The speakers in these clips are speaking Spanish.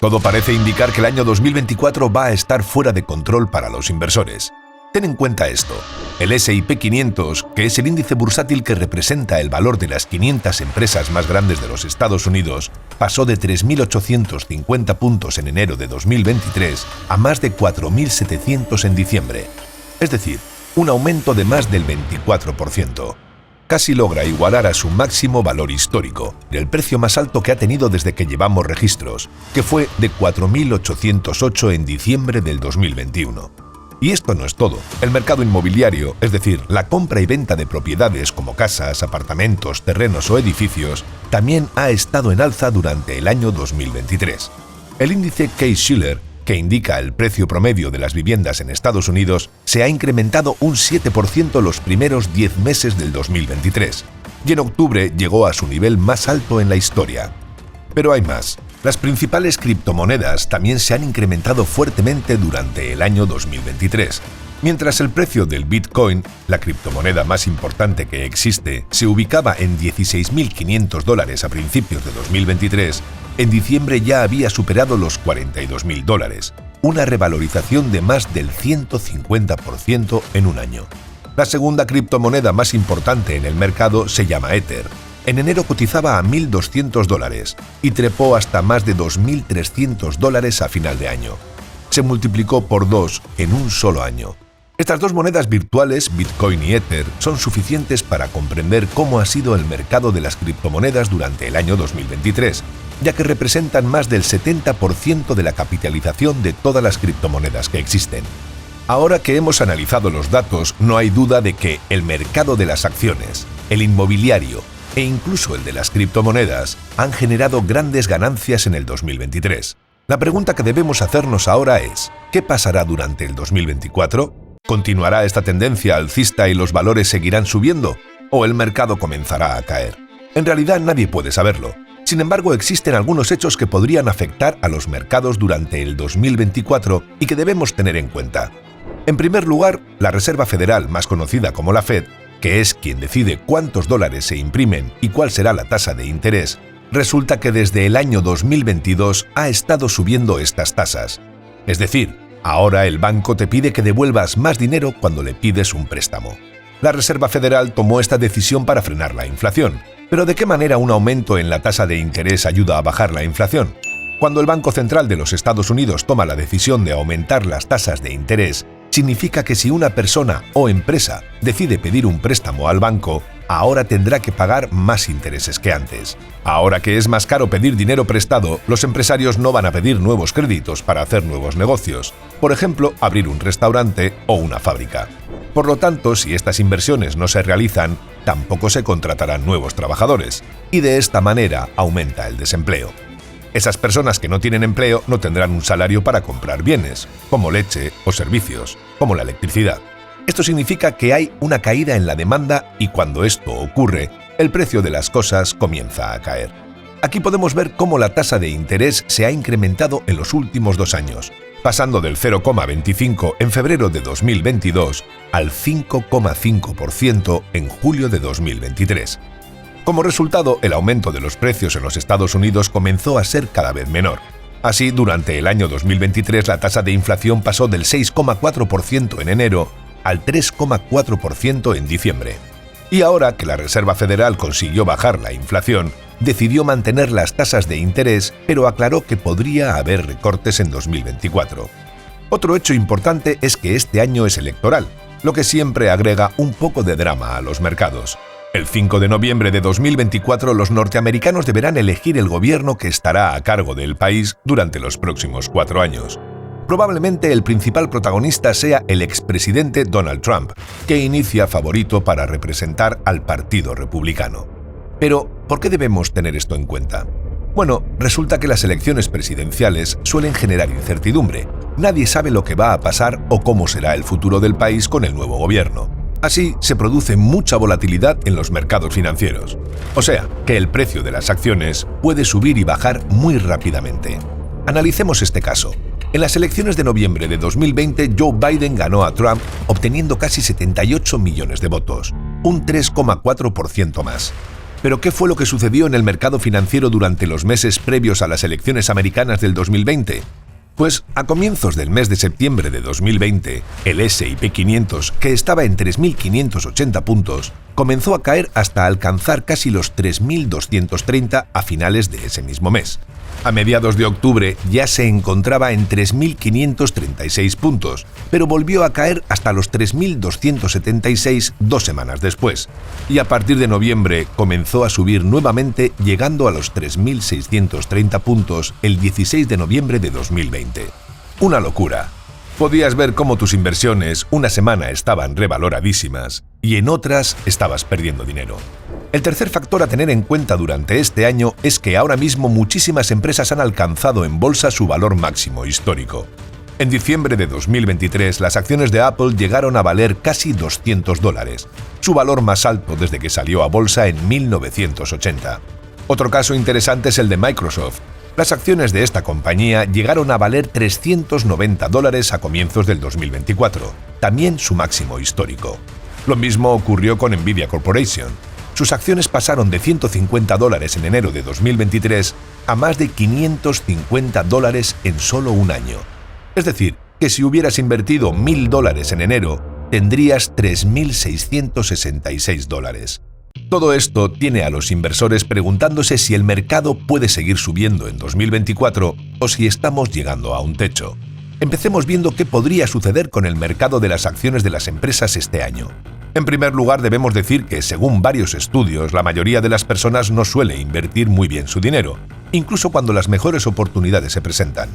Todo parece indicar que el año 2024 va a estar fuera de control para los inversores. Ten en cuenta esto. El S&P 500, que es el índice bursátil que representa el valor de las 500 empresas más grandes de los Estados Unidos, pasó de 3.850 puntos en enero de 2023 a más de 4.700 en diciembre. Es decir, un aumento de más del 24%. Casi logra igualar a su máximo valor histórico, el precio más alto que ha tenido desde que llevamos registros, que fue de 4.808 en diciembre del 2021. Y esto no es todo. El mercado inmobiliario, es decir, la compra y venta de propiedades como casas, apartamentos, terrenos o edificios, también ha estado en alza durante el año 2023. El índice Case-Shiller, que indica el precio promedio de las viviendas en Estados Unidos, se ha incrementado un 7% los primeros 10 meses del 2023, y en octubre llegó a su nivel más alto en la historia. Pero hay más. Las principales criptomonedas también se han incrementado fuertemente durante el año 2023. Mientras el precio del Bitcoin, la criptomoneda más importante que existe, se ubicaba en $16.500 a principios de 2023, en diciembre ya había superado los $42.000, una revalorización de más del 150% en un año. La segunda criptomoneda más importante en el mercado se llama Ether. En enero cotizaba a $1.200 y trepó hasta más de $2.300 a final de año. Se multiplicó por 2 en un solo año. Estas dos monedas virtuales, Bitcoin y Ether, son suficientes para comprender cómo ha sido el mercado de las criptomonedas durante el año 2023, ya que representan más del 70% de la capitalización de todas las criptomonedas que existen. Ahora que hemos analizado los datos, no hay duda de que el mercado de las acciones, el inmobiliario e incluso el de las criptomonedas han generado grandes ganancias en el 2023. La pregunta que debemos hacernos ahora es, ¿qué pasará durante el 2024? ¿Continuará esta tendencia alcista y los valores seguirán subiendo? ¿O el mercado comenzará a caer? En realidad nadie puede saberlo. Sin embargo, existen algunos hechos que podrían afectar a los mercados durante el 2024 y que debemos tener en cuenta. En primer lugar, la Reserva Federal, más conocida como la Fed, que es quien decide cuántos dólares se imprimen y cuál será la tasa de interés, resulta que desde el año 2022 ha estado subiendo estas tasas. Es decir, ahora el banco te pide que devuelvas más dinero cuando le pides un préstamo. La Reserva Federal tomó esta decisión para frenar la inflación. ¿Pero de qué manera un aumento en la tasa de interés ayuda a bajar la inflación? Cuando el Banco Central de los Estados Unidos toma la decisión de aumentar las tasas de interés, significa que si una persona o empresa decide pedir un préstamo al banco, ahora tendrá que pagar más intereses que antes. Ahora que es más caro pedir dinero prestado, los empresarios no van a pedir nuevos créditos para hacer nuevos negocios, por ejemplo, abrir un restaurante o una fábrica. Por lo tanto, si estas inversiones no se realizan, tampoco se contratarán nuevos trabajadores, y de esta manera aumenta el desempleo. Esas personas que no tienen empleo no tendrán un salario para comprar bienes, como leche o servicios, como la electricidad. Esto significa que hay una caída en la demanda y cuando esto ocurre, el precio de las cosas comienza a caer. Aquí podemos ver cómo la tasa de interés se ha incrementado en los últimos 2 años, pasando del 0,25 en febrero de 2022 al 5,5% en julio de 2023. Como resultado, el aumento de los precios en los Estados Unidos comenzó a ser cada vez menor. Así, durante el año 2023 la tasa de inflación pasó del 6,4% en enero al 3,4% en diciembre. Y ahora que la Reserva Federal consiguió bajar la inflación, decidió mantener las tasas de interés, pero aclaró que podría haber recortes en 2024. Otro hecho importante es que este año es electoral, lo que siempre agrega un poco de drama a los mercados. El 5 de noviembre de 2024 los norteamericanos deberán elegir el gobierno que estará a cargo del país durante los próximos 4 años. Probablemente el principal protagonista sea el expresidente Donald Trump, que inicia favorito para representar al Partido Republicano. Pero, ¿por qué debemos tener esto en cuenta? Bueno, resulta que las elecciones presidenciales suelen generar incertidumbre. Nadie sabe lo que va a pasar o cómo será el futuro del país con el nuevo gobierno. Así, se produce mucha volatilidad en los mercados financieros. O sea, que el precio de las acciones puede subir y bajar muy rápidamente. Analicemos este caso. En las elecciones de noviembre de 2020, Joe Biden ganó a Trump obteniendo casi 78 millones de votos, un 3,4% más. Pero ¿qué fue lo que sucedió en el mercado financiero durante los meses previos a las elecciones americanas del 2020? Pues a comienzos del mes de septiembre de 2020, el S&P 500, que estaba en 3.580 puntos, comenzó a caer hasta alcanzar casi los 3.230 a finales de ese mismo mes. A mediados de octubre ya se encontraba en 3.536 puntos, pero volvió a caer hasta los 3.276 2 semanas después. Y a partir de noviembre comenzó a subir nuevamente, llegando a los 3.630 puntos el 16 de noviembre de 2020. Una locura. Podías ver cómo tus inversiones una semana estaban revaloradísimas y en otras estabas perdiendo dinero. El tercer factor a tener en cuenta durante este año es que ahora mismo muchísimas empresas han alcanzado en bolsa su valor máximo histórico. En diciembre de 2023, las acciones de Apple llegaron a valer casi $200, su valor más alto desde que salió a bolsa en 1980. Otro caso interesante es el de Microsoft. Las acciones de esta compañía llegaron a valer $390 a comienzos del 2024, también su máximo histórico. Lo mismo ocurrió con Nvidia Corporation. Sus acciones pasaron de $150 en enero de 2023 a más de $550 en solo un año. Es decir, que si hubieras invertido $1.000 en enero, tendrías $3.666. Todo esto tiene a los inversores preguntándose si el mercado puede seguir subiendo en 2024 o si estamos llegando a un techo. Empecemos viendo qué podría suceder con el mercado de las acciones de las empresas este año. En primer lugar, debemos decir que, según varios estudios, la mayoría de las personas no suele invertir muy bien su dinero, incluso cuando las mejores oportunidades se presentan.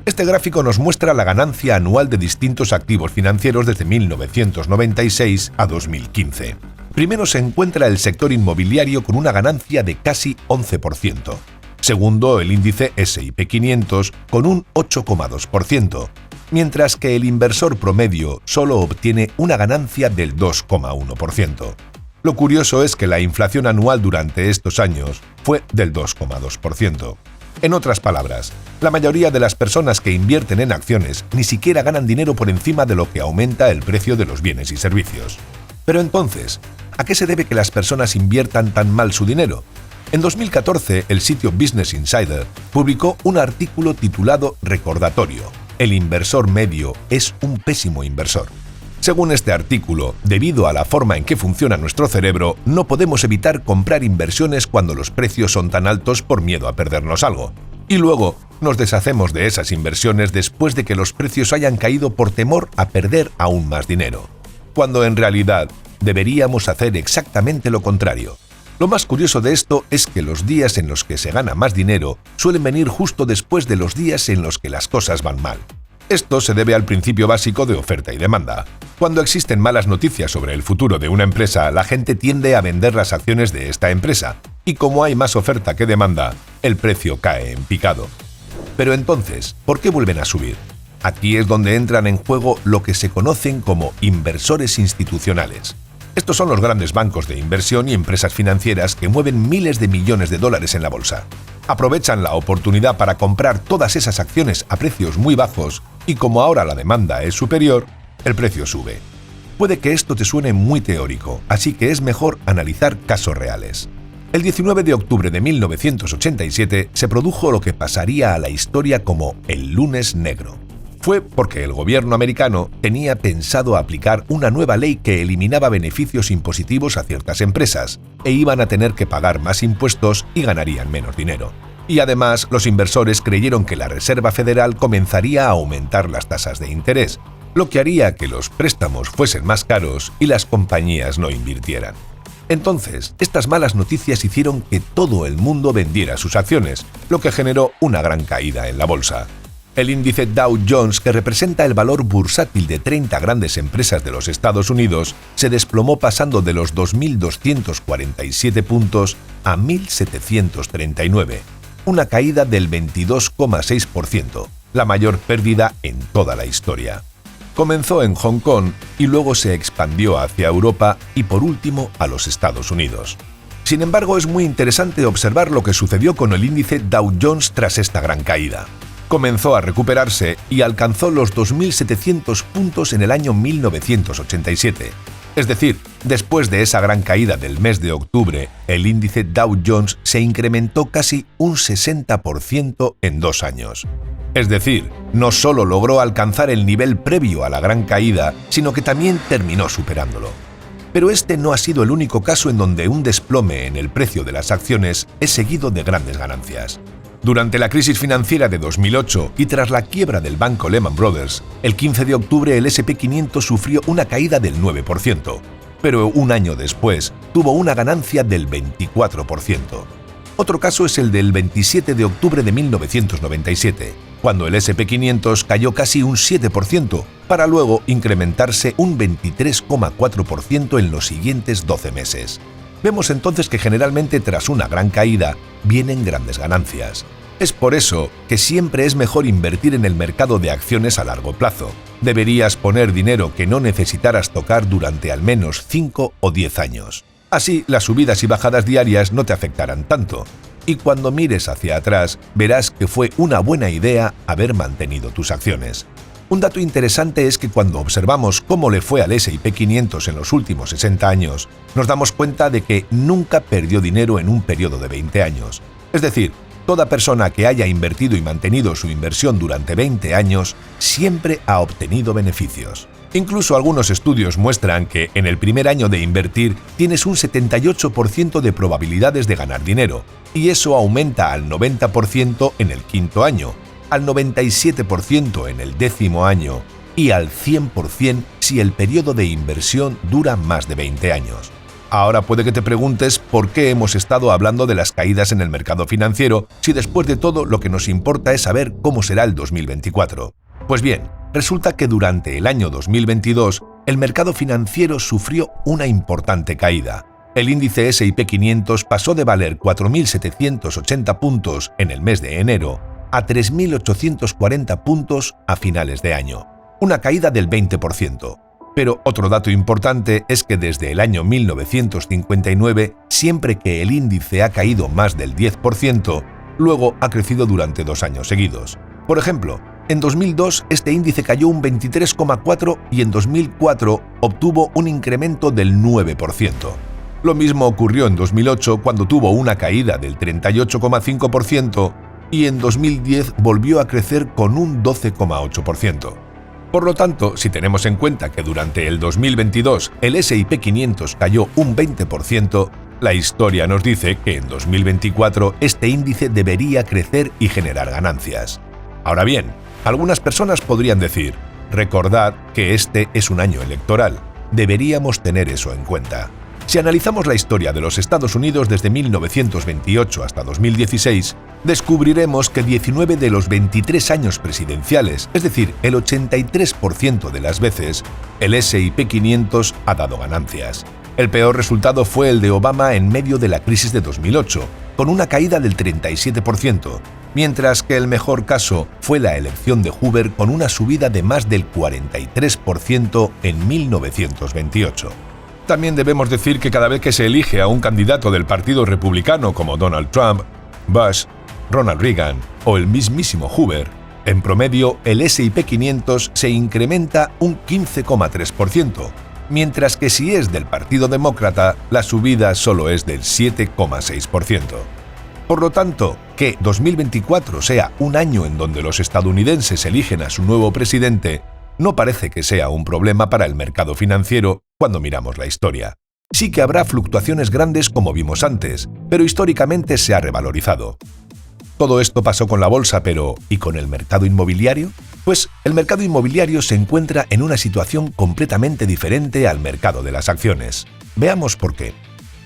Este gráfico nos muestra la ganancia anual de distintos activos financieros desde 1996 a 2015. Primero se encuentra el sector inmobiliario con una ganancia de casi 11%. Segundo, el índice S&P 500 con un 8,2%. Mientras que el inversor promedio solo obtiene una ganancia del 2,1%. Lo curioso es que la inflación anual durante estos años fue del 2,2%. En otras palabras, la mayoría de las personas que invierten en acciones ni siquiera ganan dinero por encima de lo que aumenta el precio de los bienes y servicios. Pero entonces, ¿a qué se debe que las personas inviertan tan mal su dinero? En 2014, el sitio Business Insider publicó un artículo titulado Recordatorio: el inversor medio es un pésimo inversor. Según este artículo, debido a la forma en que funciona nuestro cerebro, no podemos evitar comprar inversiones cuando los precios son tan altos por miedo a perdernos algo. Y luego, nos deshacemos de esas inversiones después de que los precios hayan caído por temor a perder aún más dinero. Cuando en realidad deberíamos hacer exactamente lo contrario. Lo más curioso de esto es que los días en los que se gana más dinero suelen venir justo después de los días en los que las cosas van mal. Esto se debe al principio básico de oferta y demanda. Cuando existen malas noticias sobre el futuro de una empresa, la gente tiende a vender las acciones de esta empresa, y como hay más oferta que demanda, el precio cae en picado. Pero entonces, ¿por qué vuelven a subir? Aquí es donde entran en juego lo que se conocen como inversores institucionales. Estos son los grandes bancos de inversión y empresas financieras que mueven miles de millones de dólares en la bolsa. Aprovechan la oportunidad para comprar todas esas acciones a precios muy bajos y como ahora la demanda es superior, el precio sube. Puede que esto te suene muy teórico, así que es mejor analizar casos reales. El 19 de octubre de 1987 se produjo lo que pasaría a la historia como el Lunes Negro. Fue porque el gobierno americano tenía pensado aplicar una nueva ley que eliminaba beneficios impositivos a ciertas empresas, e iban a tener que pagar más impuestos y ganarían menos dinero. Y además, los inversores creyeron que la Reserva Federal comenzaría a aumentar las tasas de interés, lo que haría que los préstamos fuesen más caros y las compañías no invirtieran. Entonces, estas malas noticias hicieron que todo el mundo vendiera sus acciones, lo que generó una gran caída en la bolsa. El índice Dow Jones, que representa el valor bursátil de 30 grandes empresas de los Estados Unidos, se desplomó pasando de los 2.247 puntos a 1.739, una caída del 22,6%, la mayor pérdida en toda la historia. Comenzó en Hong Kong y luego se expandió hacia Europa y por último a los Estados Unidos. Sin embargo, es muy interesante observar lo que sucedió con el índice Dow Jones tras esta gran caída. Comenzó a recuperarse y alcanzó los 2.700 puntos en el año 1987. Es decir, después de esa gran caída del mes de octubre, el índice Dow Jones se incrementó casi un 60% en 2 años. Es decir, no solo logró alcanzar el nivel previo a la gran caída, sino que también terminó superándolo. Pero este no ha sido el único caso en donde un desplome en el precio de las acciones es seguido de grandes ganancias. Durante la crisis financiera de 2008 y tras la quiebra del banco Lehman Brothers, el 15 de octubre el S&P 500 sufrió una caída del 9%, pero un año después tuvo una ganancia del 24%. Otro caso es el del 27 de octubre de 1997, cuando el S&P 500 cayó casi un 7%, para luego incrementarse un 23,4% en los siguientes 12 meses. Vemos entonces que generalmente tras una gran caída vienen grandes ganancias. Es por eso que siempre es mejor invertir en el mercado de acciones a largo plazo. Deberías poner dinero que no necesitaras tocar durante al menos 5 o 10 años. Así, las subidas y bajadas diarias no te afectarán tanto. Y cuando mires hacia atrás, verás que fue una buena idea haber mantenido tus acciones. Un dato interesante es que cuando observamos cómo le fue al S&P 500 en los últimos 60 años, nos damos cuenta de que nunca perdió dinero en un periodo de 20 años. Es decir, toda persona que haya invertido y mantenido su inversión durante 20 años siempre ha obtenido beneficios. Incluso algunos estudios muestran que en el primer año de invertir tienes un 78% de probabilidades de ganar dinero, y eso aumenta al 90% en el quinto año, al 97% en el 10º año y al 100% si el periodo de inversión dura más de 20 años. Ahora puede que te preguntes por qué hemos estado hablando de las caídas en el mercado financiero si después de todo lo que nos importa es saber cómo será el 2024. Pues bien, resulta que durante el año 2022 el mercado financiero sufrió una importante caída. El índice S&P 500 pasó de valer 4.780 puntos en el mes de enero a 3.840 puntos a finales de año, una caída del 20%. Pero otro dato importante es que desde el año 1959, siempre que el índice ha caído más del 10%, luego ha crecido durante 2 años seguidos. Por ejemplo, en 2002 este índice cayó un 23,4% y en 2004 obtuvo un incremento del 9%. Lo mismo ocurrió en 2008 cuando tuvo una caída del 38,5%, y en 2010 volvió a crecer con un 12,8%. Por lo tanto, si tenemos en cuenta que durante el 2022 el S&P 500 cayó un 20%, la historia nos dice que en 2024 este índice debería crecer y generar ganancias. Ahora bien, algunas personas podrían decir, recordad que este es un año electoral, deberíamos tener eso en cuenta. Si analizamos la historia de los Estados Unidos desde 1928 hasta 2016, descubriremos que 19 de los 23 años presidenciales, es decir, el 83% de las veces, el S&P 500 ha dado ganancias. El peor resultado fue el de Obama en medio de la crisis de 2008, con una caída del 37%, mientras que el mejor caso fue la elección de Hoover con una subida de más del 43% en 1928. También debemos decir que cada vez que se elige a un candidato del Partido Republicano como Donald Trump, Bush, Ronald Reagan o el mismísimo Hoover, en promedio el S&P 500 se incrementa un 15,3%, mientras que si es del Partido Demócrata, la subida solo es del 7,6%. Por lo tanto, que 2024 sea un año en donde los estadounidenses eligen a su nuevo presidente no parece que sea un problema para el mercado financiero cuando miramos la historia. Sí que habrá fluctuaciones grandes como vimos antes, pero históricamente se ha revalorizado. Todo esto pasó con la bolsa, pero ¿y con el mercado inmobiliario? Pues el mercado inmobiliario se encuentra en una situación completamente diferente al mercado de las acciones. Veamos por qué.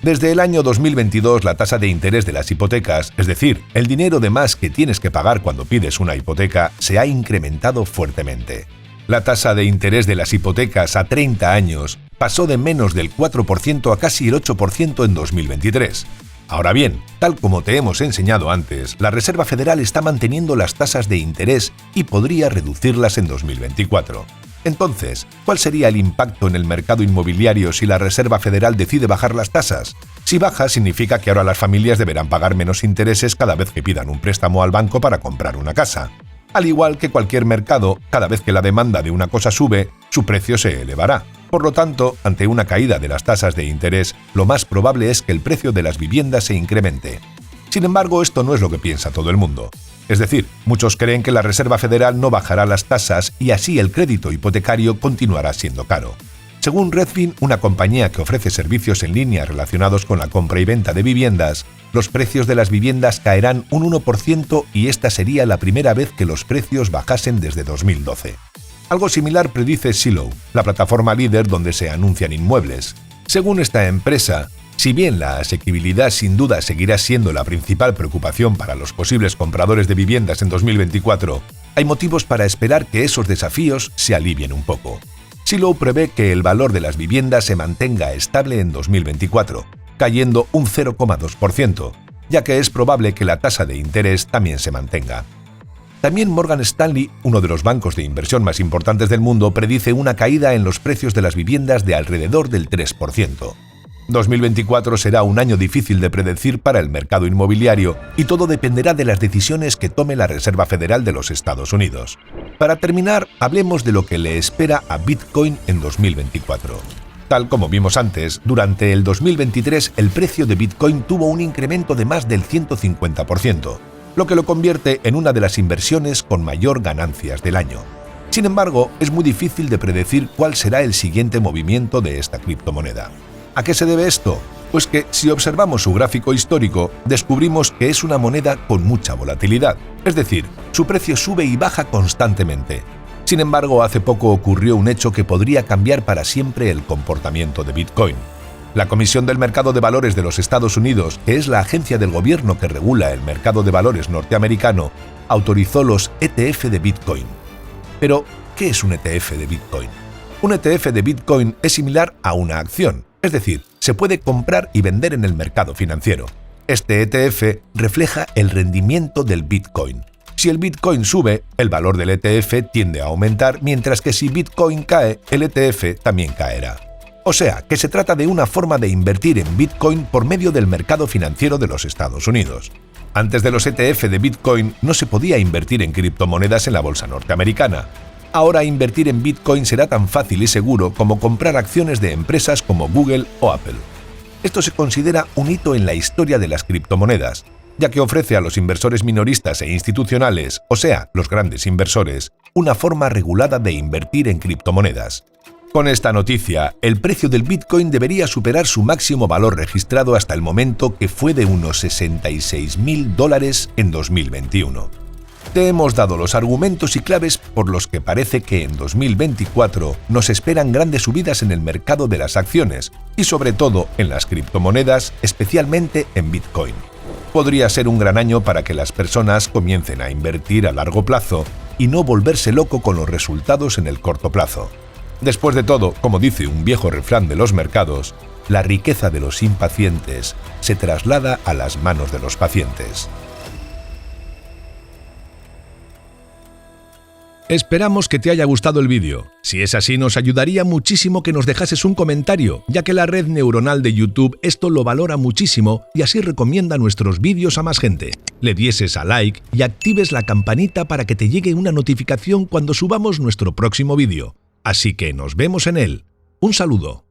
Desde el año 2022 la tasa de interés de las hipotecas, es decir, el dinero de más que tienes que pagar cuando pides una hipoteca, se ha incrementado fuertemente. La tasa de interés de las hipotecas a 30 años pasó de menos del 4% a casi el 8% en 2023. Ahora bien, tal como te hemos enseñado antes, la Reserva Federal está manteniendo las tasas de interés y podría reducirlas en 2024. Entonces, ¿cuál sería el impacto en el mercado inmobiliario si la Reserva Federal decide bajar las tasas? Si baja, significa que ahora las familias deberán pagar menos intereses cada vez que pidan un préstamo al banco para comprar una casa. Al igual que cualquier mercado, cada vez que la demanda de una cosa sube, su precio se elevará. Por lo tanto, ante una caída de las tasas de interés, lo más probable es que el precio de las viviendas se incremente. Sin embargo, esto no es lo que piensa todo el mundo. Es decir, muchos creen que la Reserva Federal no bajará las tasas y así el crédito hipotecario continuará siendo caro. Según Redfin, una compañía que ofrece servicios en línea relacionados con la compra y venta de viviendas, los precios de las viviendas caerán un 1% y esta sería la primera vez que los precios bajasen desde 2012. Algo similar predice Zillow, la plataforma líder donde se anuncian inmuebles. Según esta empresa, si bien la asequibilidad sin duda seguirá siendo la principal preocupación para los posibles compradores de viviendas en 2024, hay motivos para esperar que esos desafíos se alivien un poco. Zillow prevé que el valor de las viviendas se mantenga estable en 2024, cayendo un 0,2%, ya que es probable que la tasa de interés también se mantenga. También Morgan Stanley, uno de los bancos de inversión más importantes del mundo, predice una caída en los precios de las viviendas de alrededor del 3%. 2024 será un año difícil de predecir para el mercado inmobiliario y todo dependerá de las decisiones que tome la Reserva Federal de los Estados Unidos. Para terminar, hablemos de lo que le espera a Bitcoin en 2024. Tal como vimos antes, durante el 2023 el precio de Bitcoin tuvo un incremento de más del 150%, lo que lo convierte en una de las inversiones con mayor ganancias del año. Sin embargo, es muy difícil de predecir cuál será el siguiente movimiento de esta criptomoneda. ¿A qué se debe esto? Pues que si observamos su gráfico histórico, descubrimos que es una moneda con mucha volatilidad, es decir, su precio sube y baja constantemente. Sin embargo, hace poco ocurrió un hecho que podría cambiar para siempre el comportamiento de Bitcoin. La Comisión del Mercado de Valores de los Estados Unidos, que es la agencia del gobierno que regula el mercado de valores norteamericano, autorizó los ETF de Bitcoin. Pero, ¿qué es un ETF de Bitcoin? Un ETF de Bitcoin es similar a una acción, es decir, se puede comprar y vender en el mercado financiero. Este ETF refleja el rendimiento del Bitcoin. Si el Bitcoin sube, el valor del ETF tiende a aumentar, mientras que si Bitcoin cae, el ETF también caerá. O sea, que se trata de una forma de invertir en Bitcoin por medio del mercado financiero de los Estados Unidos. Antes de los ETF de Bitcoin no se podía invertir en criptomonedas en la bolsa norteamericana. Ahora invertir en Bitcoin será tan fácil y seguro como comprar acciones de empresas como Google o Apple. Esto se considera un hito en la historia de las criptomonedas, ya que ofrece a los inversores minoristas e institucionales, o sea, los grandes inversores, una forma regulada de invertir en criptomonedas. Con esta noticia, el precio del Bitcoin debería superar su máximo valor registrado hasta el momento, que fue de unos $66.000 en 2021. Te hemos dado los argumentos y claves por los que parece que en 2024 nos esperan grandes subidas en el mercado de las acciones y sobre todo en las criptomonedas, especialmente en Bitcoin. Podría ser un gran año para que las personas comiencen a invertir a largo plazo y no volverse loco con los resultados en el corto plazo. Después de todo, como dice un viejo refrán de los mercados, la riqueza de los impacientes se traslada a las manos de los pacientes. Esperamos que te haya gustado el vídeo. Si es así, nos ayudaría muchísimo que nos dejases un comentario, ya que la red neuronal de YouTube esto lo valora muchísimo y así recomienda nuestros vídeos a más gente. Le dieses a like y actives la campanita para que te llegue una notificación cuando subamos nuestro próximo vídeo. Así que nos vemos en él. Un saludo.